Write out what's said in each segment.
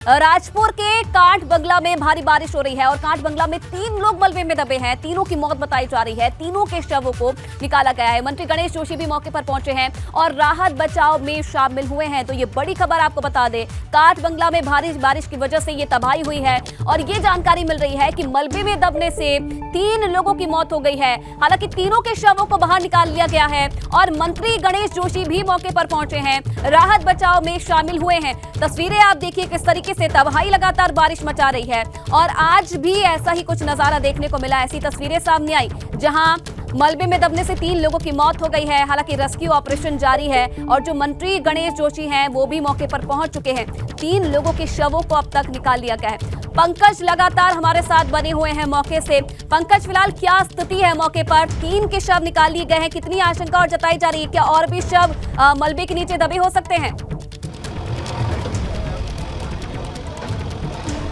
राजपुर के कांठ बंगला में भारी बारिश हो रही है और कांठ बंगला में 3 लोग मलबे में दबे हैं। तीनों की मौत बताई जा रही है। तीनों के शवों को निकाला गया है। मंत्री गणेश जोशी भी मौके पर पहुंचे हैं और राहत बचाव में शामिल हुए हैं। तो ये बड़ी खबर आपको बता दें, कांठ बंगला में भारी बारिश की वजह से ये तबाही हुई है और ये जानकारी मिल रही है कि मलबे में दबने से 3 लोगों की मौत हो गई है। हालांकि तीनों के शवों को बाहर निकाल लिया गया है और मंत्री गणेश जोशी भी मौके पर पहुंचे हैं, राहत बचाव में शामिल हुए हैं। तस्वीरें आप देखिए किस तरीके से तबाही, लगातार बारिश मचा रही है और आज भी ऐसा ही कुछ नजारा देखने को मिला। ऐसी तस्वीरें सामने आई जहां मलबे में दबने से 3 लोगों की मौत हो गई है। हालांकि रेस्क्यू ऑपरेशन जारी है और जो मंत्री गणेश जोशी हैं वो भी मौके पर पहुंच चुके हैं। 3 लोगों के शवों को अब तक निकाल लिया गया है। पंकज लगातार हमारे साथ बने हुए हैं मौके से। पंकज, फिलहाल क्या स्थिति है मौके पर? 3 के शव निकाल लिए गए हैं, कितनी आशंका और जताई जा रही है? क्या और भी शव मलबे के नीचे दबे हो सकते हैं?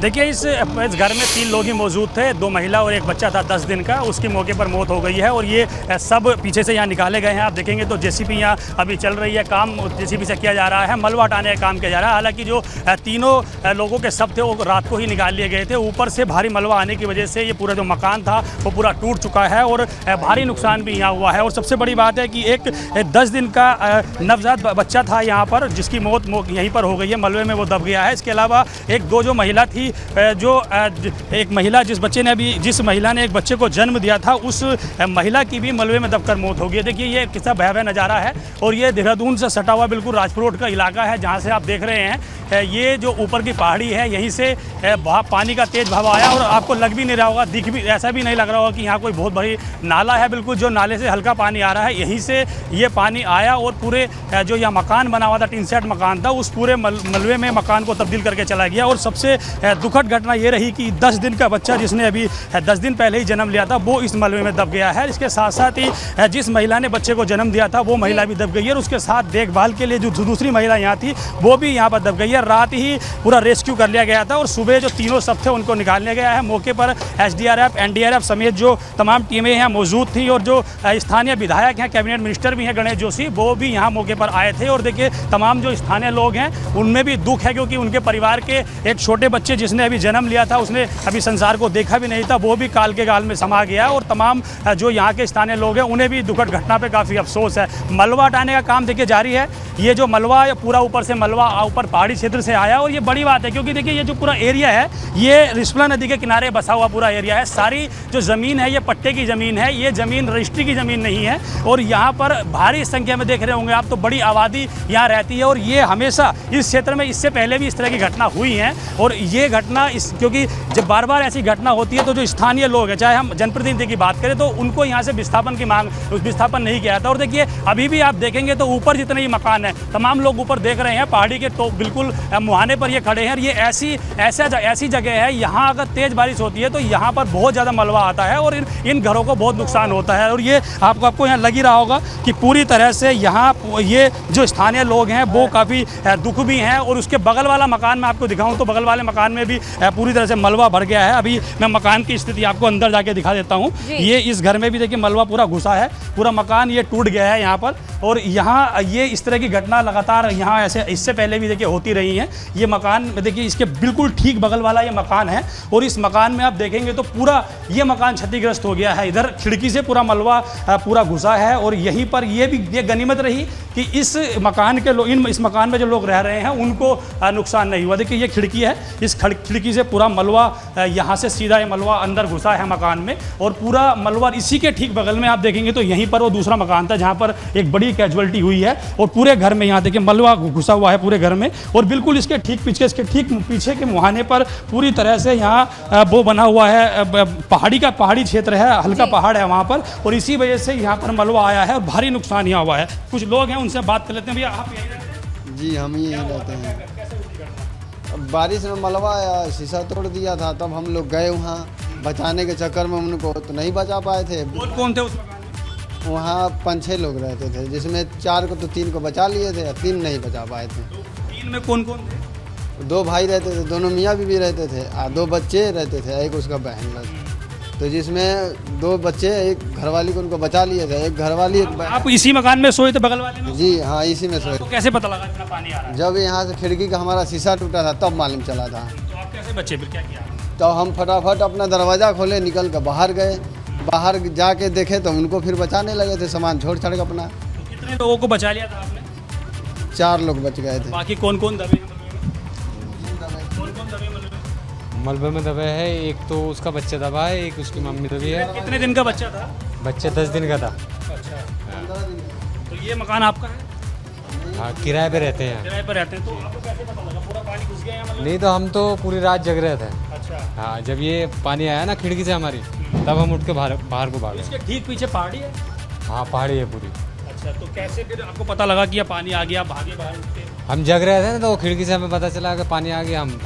देखिए, इस घर में 3 लोग ही मौजूद थे। 2 महिला और 1 बच्चा था 10 दिन का। उसकी मौके पर मौत हो गई है और ये सब पीछे से यहाँ निकाले गए हैं। आप देखेंगे तो जेसीबी यहाँ अभी चल रही है, काम जेसीबी से किया जा रहा है, मलबा हटाने का काम किया जा रहा है। हालांकि जो तीनों लोगों के शव थे वो रात को ही निकाल लिए गए थे। ऊपर से भारी मलबा आने की वजह से ये पूरा जो मकान था वो पूरा टूट चुका है और भारी नुकसान भी यहाँ हुआ है। और सबसे बड़ी बात है कि एक 10 दिन का नवजात बच्चा था यहाँ पर, जिसकी मौत यहीं पर हो गई है, मलबे में वो दब गया है। इसके अलावा 1-2 जो महिला थी, जो एक महिला जिस महिला ने एक बच्चे को जन्म दिया था, उस महिला की भी मलबे में दबकर मौत हो गई। देखिए, ये कितना भयावह नज़ारा है और ये देहरादून से सटा हुआ बिल्कुल राजपुर रोड का इलाका है, जहाँ से आप देख रहे हैं ये जो ऊपर की पहाड़ी है, यहीं से पानी का तेज बहाव आया और आपको लग भी नहीं रहा होगा, ऐसा भी नहीं लग रहा होगा कि यहाँ कोई बहुत बड़ी नाला है। बिल्कुल जो नाले से हल्का पानी आ रहा है, यहीं से ये पानी आया और पूरे जो यहाँ मकान बना हुआ था, टीन सेट मकान था, उस पूरे मलबे में मकान को तब्दील करके चला गया। और सबसे दुखद घटना ये रही कि 10 दिन का बच्चा, जिसने अभी 10 दिन पहले ही जन्म लिया था, वो इस मलबे में दब गया है। इसके साथ साथ ही जिस महिला ने बच्चे को जन्म दिया था वो महिला भी दब गई है और उसके साथ देखभाल के लिए जो दूसरी महिला यहाँ थी वो भी यहाँ पर दब गई है। रात ही पूरा रेस्क्यू कर लिया गया था और सुबह जो तीनों शव थे उनको निकाल लिया गया है। मौके पर SDRF, NDRF समेत जो तमाम टीमें यहाँ मौजूद थी और जो स्थानीय विधायक हैं, कैबिनेट मिनिस्टर भी हैं गणेश जोशी, वो भी यहाँ मौके पर आए थे। और देखिए, तमाम जो स्थानीय लोग हैं उनमें भी दुख है, क्योंकि उनके परिवार के एक छोटे बच्चे जिसने अभी जन्म लिया था, उसने अभी संसार को देखा भी नहीं था, वो भी काल के गाल में समा गया। और तमाम जो यहाँ के स्थानीय लोग हैं उन्हें भी दुखद घटना पे काफ़ी अफसोस है। मलबा हटाने का काम देखिए जारी है। ये जो मलबा पूरा ऊपर से मलबा ऊपर पहाड़ी क्षेत्र से आया और ये बड़ी बात है, क्योंकि देखिए ये जो पूरा एरिया है ये रिस्पना नदी के किनारे बसा हुआ पूरा एरिया है। सारी जो ज़मीन है ये पट्टे की ज़मीन है, ये ज़मीन रजिस्ट्री की ज़मीन नहीं है। और यहाँ पर भारी संख्या में देख रहे होंगे आप, तो बड़ी आबादी यहाँ रहती है और ये हमेशा इस क्षेत्र में इससे पहले भी इस तरह की घटना हुई हैं। और ये घटना क्योंकि जब बार बार ऐसी घटना होती है तो जो स्थानीय लोग हैं, चाहे हम जनप्रतिनिधि की बात करें, तो उनको यहाँ से विस्थापन की मांग, उस विस्थापन नहीं किया जाता। और देखिए, अभी भी आप देखेंगे तो ऊपर जितने ही मकान हैं, तमाम लोग ऊपर देख रहे हैं, पहाड़ी के तो बिल्कुल मुहाने पर ये खड़े हैं। ये ऐसी जगह है, यहाँ अगर तेज़ बारिश होती है तो यहाँ पर बहुत ज़्यादा मलबा आता है और इन घरों को बहुत नुकसान होता है। और ये आपको यहाँ लग ही रहा होगा कि पूरी तरह से यहाँ ये जो स्थानीय लोग हैं वो काफ़ी दुख भी हैं। और उसके बगल वाला मकान मैं आपको दिखाऊँ तो बगल वाले मकान में भी पूरी तरह से मलबा भर गया है। अभी मैं मकान की स्थिति आपको अंदर जाके दिखा देता हूँ। ये इस घर में भी देखिए मलबा पूरा घुसा है, पूरा मकान ये टूट गया है यहाँ पर। और यहाँ ये इस तरह की घटना लगातार यहाँ ऐसे इससे पहले भी देखिए होती रही हैं। ये मकान देखिए, इसके बिल्कुल ठीक बगल वाला ये मकान है और इस मकान में आप देखेंगे तो पूरा ये मकान क्षतिग्रस्त हो गया है। इधर खिड़की से पूरा मलबा पूरा घुसा है और यहीं पर ये गनीमत रही कि इस मकान के लोग, इस मकान में जो लोग रह रहे हैं उनको नुकसान नहीं हुआ। देखिए, ये खिड़की है, इस खिड़की से पूरा मलबा यहाँ से सीधा ये मलबा अंदर घुसा है मकान में और पूरा मलबा इसी के ठीक बगल में आप देखेंगे तो यहीं पर वो दूसरा मकान था जहाँ पर एक बड़ी कैजुअलिटी हुई है। और पूरे घर में यहाँ देखिए मलबा घुसा हुआ है पूरे घर में और बिल्कुल इसके ठीक पीछे के मुहाने पर पूरी तरह से यहाँ वो बना हुआ है, पहाड़ी क्षेत्र है, हल्का पहाड़ है वहाँ पर, और इसी वजह से यहाँ पर मलबा आया है और भारी नुकसान यहाँ हुआ है। कुछ लोग हैं उनसे बात कर लेते हैं। भैया, आप यहीं रहते हैं? जी, हम ही यहीं रहते हैं। बारिश में मलबा आया, शीशा तोड़ दिया था, तब हम लोग गए वहाँ बचाने के चक्कर में, उनको तो नहीं बचा पाए थे। कौन थे उस मकान में? वहाँ 5-6 लोग रहते थे, जिसमें 4 को तो 3 को बचा लिए थे, 3 नहीं बचा पाए थे। 3 में कौन कौन थे? 2 भाई रहते थे, दोनों मियाँ बीवी रहते थे, 2 बच्चे रहते थे, एक उसका बहन रहती। तो जिसमें 2 बच्चे, एक घरवाली को उनको बचा लिए थे, एक घरवाली आप इसी मकान में सोए थे बगल वाले में? जी हाँ, इसी में सोए। तो कैसे पता लगा इतना पानी आ रहा है? जब यहाँ से खिड़की का हमारा शीशा टूटा था तब मालूम चला था। तो आप कैसे बचे, फिर क्या किया? तो हम फटाफट अपना दरवाज़ा खोले, निकल कर बाहर गए। बाहर जाके देखे तो उनको फिर बचाने लगे थे, सामान छोड़ छाड़ के अपना। तो कितने लोगों को बचा लिया था आपने? 4 लोग बच गए थे। बाकी कौन कौन दबे हैं मलबे में? कौन कौन दबे मलबे में? मलबे में दबे है, एक तो उसका बच्चा दबा है, एक उसकी मम्मी दबी है। कितने दिन का बच्चा था? बच्चा 10 दिन का था। अच्छा, तो ये मकान आपका है? हाँ, किराए पे रहते हैं। किराए पर रहते हैं। तो आपको कैसे पता लगा पूरा पानी घुस गया है मतलब? नहीं तो हम तो पूरी रात जग रहे थे। अच्छा, हाँ, जब ये पानी आया ना खिड़की से हमारी, तब हम उठ के बाहर को भागे। इसके ठीक पीछे पहाड़ी है? हाँ, पहाड़ी है पूरी। अच्छा, तो कैसे फिर आपको पता लगा कि ये पानी आ गया, भागे बाहर उठ के? हम जग रहे थे ना, तो खिड़की से हमें पता चला कि पानी आ गया, हम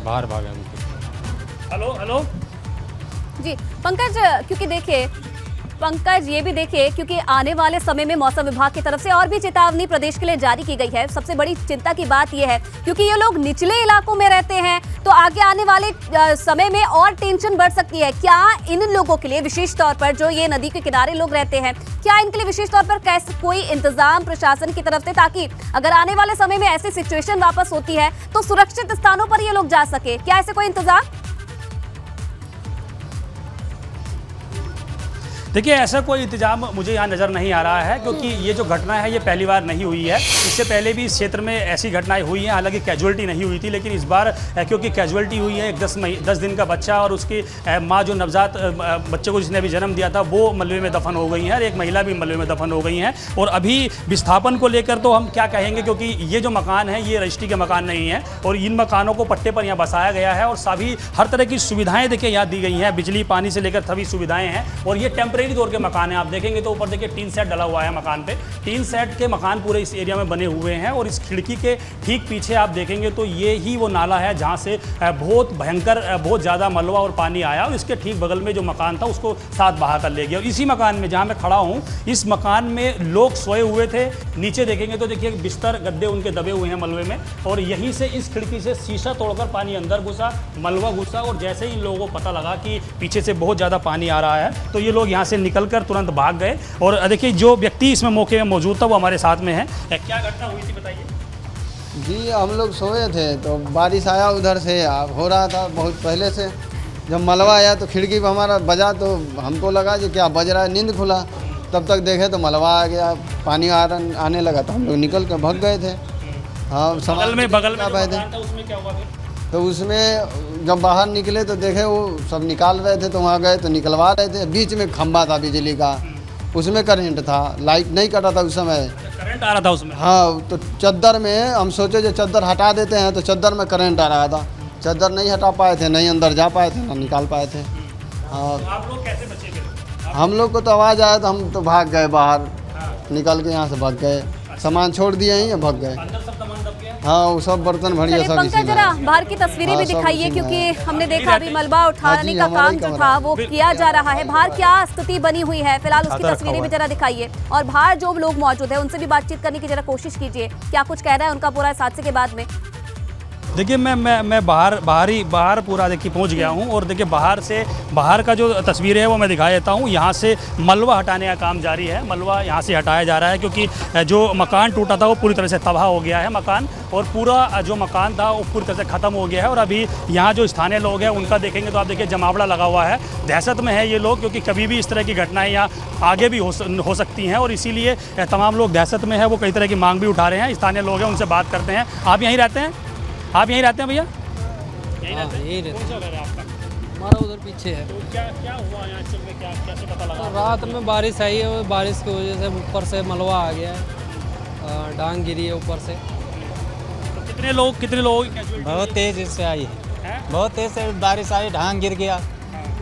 बाहर भागे हम। Hello hello. जी पंकज, क्योंकि देखिए पंकज ये भी देखिए, क्योंकि आने वाले समय में मौसम विभाग की तरफ से और भी चेतावनी प्रदेश के लिए जारी की गई है। सबसे बड़ी चिंता की बात यह है क्योंकि ये लोग निचले इलाकों में रहते हैं, तो आगे आने वाले समय में और टेंशन बढ़ सकती है। क्या इन लोगों के लिए विशेष तौर पर, जो ये नदी के किनारे लोग रहते हैं, क्या इनके लिए विशेष तौर पर कैसे कोई इंतजाम प्रशासन की तरफ से, ताकि अगर आने वाले समय में ऐसी सिचुएशन वापस होती है तो सुरक्षित स्थानों पर ये लोग जा सके? क्या ऐसे कोई इंतजाम? देखिए, ऐसा कोई इंतजाम मुझे यहाँ नज़र नहीं आ रहा है, क्योंकि ये जो घटना है ये पहली बार नहीं हुई है। इससे पहले भी इस क्षेत्र में ऐसी घटनाएं हुई हैं, हालांकि कैजुअल्टी नहीं हुई थी, लेकिन इस बार क्योंकि कैजुअल्टी हुई है, एक 10 दिन का बच्चा और उसकी माँ, जो नवजात बच्चे को जिसने अभी जन्म दिया था, वो मलबे में दफन हो गई हैं, और एक महिला भी मलबे में दफन हो गई हैं। और अभी विस्थापन को लेकर तो हम क्या कहेंगे, क्योंकि ये जो मकान है ये रजिस्ट्री के मकान नहीं है, और इन मकानों को पट्टे पर यहाँ बसाया गया है, और सभी हर तरह की सुविधाएँ देखिए यहाँ दी गई हैं, बिजली पानी से लेकर सभी सुविधाएँ हैं। और ये टेम्परेरी तौर के मकान है। आप देखेंगे तो ऊपर देखिए टीन सेट डला हुआ है मकान पे। टीन सेट के मकान पूरे इस एरिया में बने हुए हैं, और इस खिड़की के ठीक पीछे आप देखेंगे तो ये ही वो नाला है जहां से बहुत भयंकर, बहुत ज़्यादा मलबा और पानी आया, और इसके ठीक बगल में जो मकान था उसको साथ बहा कर ले गया। और इसी मकान में जहां मैं खड़ा हूं, इस मकान में लोग सोए हुए थे। नीचे देखेंगे तो देखिए बिस्तर गद्दे उनके दबे हुए हैं मलबे में, और यहीं से इस खिड़की से शीशा तोड़कर पानी अंदर घुसा, मलबा घुसा, और जैसे ही इन लोगों को पता लगा कि पीछे से बहुत ज़्यादा पानी आ रहा है, तो ये लोग यहाँ से निकलकर तुरंत भाग गए। और देखिए जो व्यक्ति इसमें मौके में मौजूद था वो हमारे साथ में है। क्या घटना हुई थी बताइए? जी, हम लोग सोए थे तो बारिश आया, उधर से हो रहा था बहुत पहले से। जब मलबा आया तो खिड़की पर हमारा बजा, तो हमको लगा कि क्या बज रहा है, नींद खुला, तब तक देखे तो मलबा आ गया, पानी आने लगा, तो हम लोग निकल कर भाग गए थे। हाँ, बगल में पाए थे। था, उसमें क्या हुआ फिर? तो उसमें जब बाहर निकले तो देखे वो सब निकाल रहे थे, तो वहाँ गए तो निकलवा रहे थे। बीच में खंभा था बिजली का, उसमें करंट था, लाइट नहीं कटा था उस समय, करंट आ रहा था उसमें। हाँ, तो चद्दर में हम सोचे जो चद्दर हटा देते हैं, तो चद्दर में करंट आ रहा था। चद्दर नहीं हटा पाए थे, नहीं अंदर जा पाए थे, ना निकाल पाए थे। हाँ, तो आप लोग कैसे बचे फिर? हम लोग को तो आवाज़ आया तो हम तो भाग गए बाहर, निकल के यहाँ से भाग गए, सामान छोड़ दिए ही भाग गए। अंदर सब सामान दब गया? हाँ, वो सब बर्तन भरिया चलिए सब इसी पंकज, में जरा है। बाहर की तस्वीरें हाँ, भी सब दिखाइए, इसी में क्योंकि है। हमने देखा अभी मलबा उठाने हाँ जी, का हमारा काम ही जो कमरा था है। वो किया जा रहा है। बाहर क्या स्थिति बनी हुई है फिलहाल, उसकी रखा तस्वीरें हुआ भी जरा दिखाइए, और बाहर जो लोग मौजूद है उनसे भी बातचीत करने की जरा कोशिश कीजिए, क्या कुछ कह रहा है उनका पूरा इस हादसे के बाद में। देखिए मैं बाहर पूरा देखिए पहुंच गया हूं, और देखिए बाहर का जो तस्वीर है वो मैं दिखा देता हूं। यहां से मलबा हटाने का काम जारी है, मलबा यहां से हटाया जा रहा है, क्योंकि जो मकान टूटा था वो पूरी तरह से तबाह हो गया है मकान, और पूरा जो मकान था वो पूरी तरह से ख़त्म हो गया है। और अभी यहाँ जो स्थानीय लोग हैं उनका देखेंगे तो आप देखिए जमावड़ा लगा हुआ है, दहशत में है ये लोग, क्योंकि कभी भी इस तरह की घटनाएँ यहाँ आगे भी हो सकती हैं, और इसीलिए तमाम लोग दहशत में है। वो कई तरह की मांग भी उठा रहे हैं। स्थानीय लोग हैं, उनसे बात करते हैं। आप यहीं रहते हैं? आप यहीं रहते हैं भैया? यही रहते कौन सा घर है आपका? हमारा उधर पीछे है। तो क्या हुआ यहाँ एक्चुअल में, कैसे पता लगा? तो रात में बारिश आई है, और बारिश की वजह से ऊपर से मलबा आ गया है, डांग गिरी है ऊपर से। तो कितने लोगों की casualty बहुत हुई? तेज इससे आई हैं? बहुत तेज से बारिश आई, ढांग गिर गया,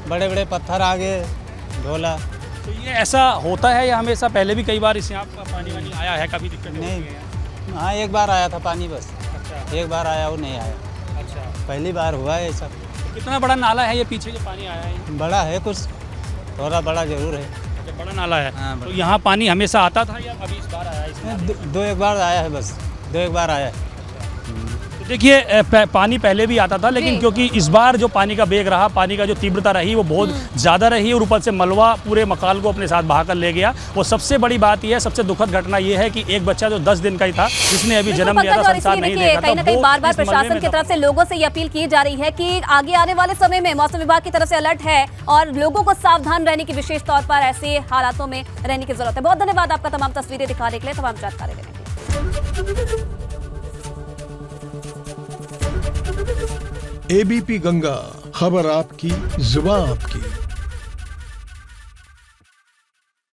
बड़े बड़े पत्थर आ गए, ढोला। तो ये ऐसा होता है या हमेशा पहले भी कई बार इस यहाँ पर पानी वानी आया है, कभी दिक्कत नहीं, हुई है? हाँ, एक बार आया था पानी, बस अच्छा एक बार आया, वो नहीं आया, अच्छा। पहली बार हुआ है सब। तो कितना बड़ा नाला है ये पीछे जो पानी आया है? बड़ा है कुछ, थोड़ा बड़ा जरूर है। अच्छा, बड़ा नाला है। हाँ, तो बड़ा। यहाँ पानी हमेशा आता था या अभी इस बार आया है इसमें? दो एक बार आया है, बस 2 एक बार आया है। देखिए पानी पहले भी आता था, लेकिन क्योंकि इस बार जो पानी का वेग रहा, पानी का जो तीव्रता रही वो बहुत ज़्यादा रही और ऊपर से मलबा पूरे मकान को अपने साथ बहाकर ले गया। वो सबसे बड़ी बात यह है, सबसे दुखद घटना ये है कि एक बच्चा जो 10 दिन का ही था, जिसने अभी जन्म लिया था, संसार नहीं देखा था, कहीं ना कहीं वो बार बार इस मलबे प्रशासन में की तरफ से लोगों से ये अपील की जा रही है कि आगे आने वाले समय में मौसम विभाग की तरफ से अलर्ट है और लोगों को सावधान रहने की विशेष तौर पर ऐसे हालातों में रहने की जरूरत है। बहुत धन्यवाद आपका तमाम तस्वीरें दिखाने के लिए, तमाम जानकारी देने के लिए। एबीपी गंगा, खबर आपकी, जुबान आपकी।